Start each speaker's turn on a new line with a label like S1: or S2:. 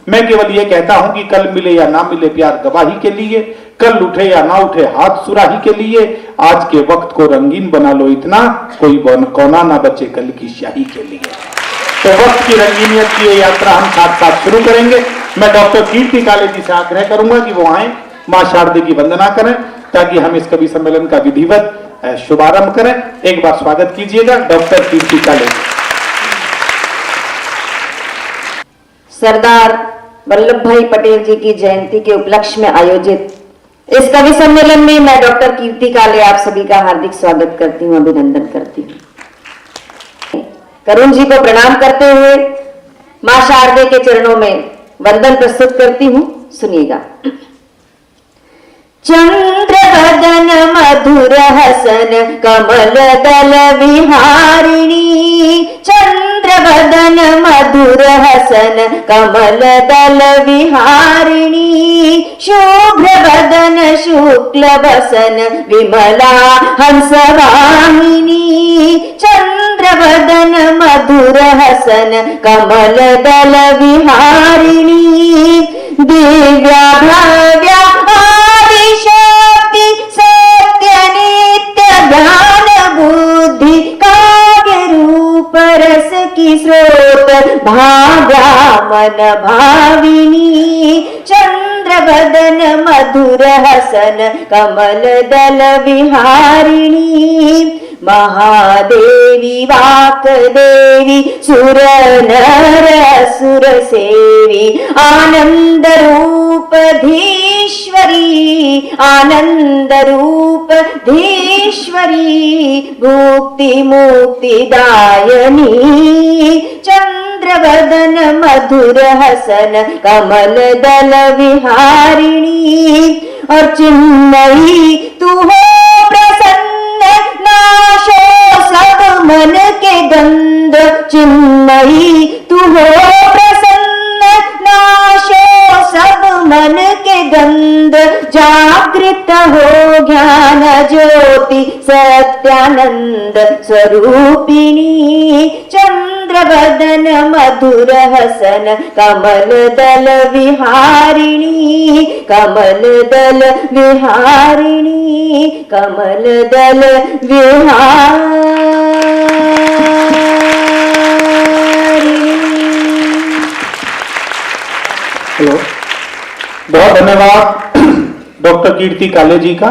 S1: मैं केवल ये कहता हूं कि कल मिले या ना मिले प्यार गवाही के लिए, कल उठे या ना उठे हाथ सुराही के लिए, आज के वक्त को रंगीन बना लो इतना, कोई कोना ना बचे कल की स्याही के लिए। तो वक्त की रंगीनियत की ये यात्रा हम साथ साथ शुरू करेंगे। मैं डॉक्टर कीर्ति काले जी से आग्रह करूंगा कि वो आए, मां शारदे की वंदना करें, ताकि हम इस कवि सम्मेलन का विधिवत शुभारंभ करें। एक बार स्वागत कीजिएगा डॉक्टर कीर्ति काले।
S2: सरदार वल्लभ भाई पटेल जी की जयंती के उपलक्ष्य में आयोजित इस कवि सम्मेलन में मैं डॉक्टर कीर्ति काले आप सभी का हार्दिक स्वागत करती हूं, अभिनंदन करती हूं। करुण जी को प्रणाम करते हुए मां शारदे के चरणों में वंदन प्रस्तुत करती हूं, सुनिएगा। चंद्रवदन मधुर हसन कमल दल विहारिणी, चंद्रवदन मधुर हसन कमल दल विहारिणी, शुभ्र वदन शुक्ल वसन विमला हंसवाहिनी, चंद्रवदन मधुर हसन कमल दल विहारिणी, दिव्या भव्या शक्ति सत्य नित्य ज्ञान बुद्धि काव्य रूप रस की स्रोत भाव्या मन भाविनी, चंद्रवदन मधुर हसन कमल दल विहारिणी, महादेवी वाक्देवी सुर नर असुर सेवी, आनंद रूप धीश्वरी, आनंद रूप धीश्वरी, भुक्ति मुक्ति दायनी, चंद्रवदन मधुर हसन कमल दल विहारिणी, और चिन्मयी तू हो प्रसन्न नाशो सब मन के गंध, चिन्मयी तू हो प्रसन्न नाशो सब मन के गंध, जागृत हो ज्ञान ज्योति सत्यानंद स्वरूपिणी, चंद्रवदन मधुर हसन कमल दल विहारिणी, कमल दल विहारिणी, कमल दल विहारिणी।
S1: हेलो, बहुत धन्यवाद डॉक्टर कीर्ति काले जी का।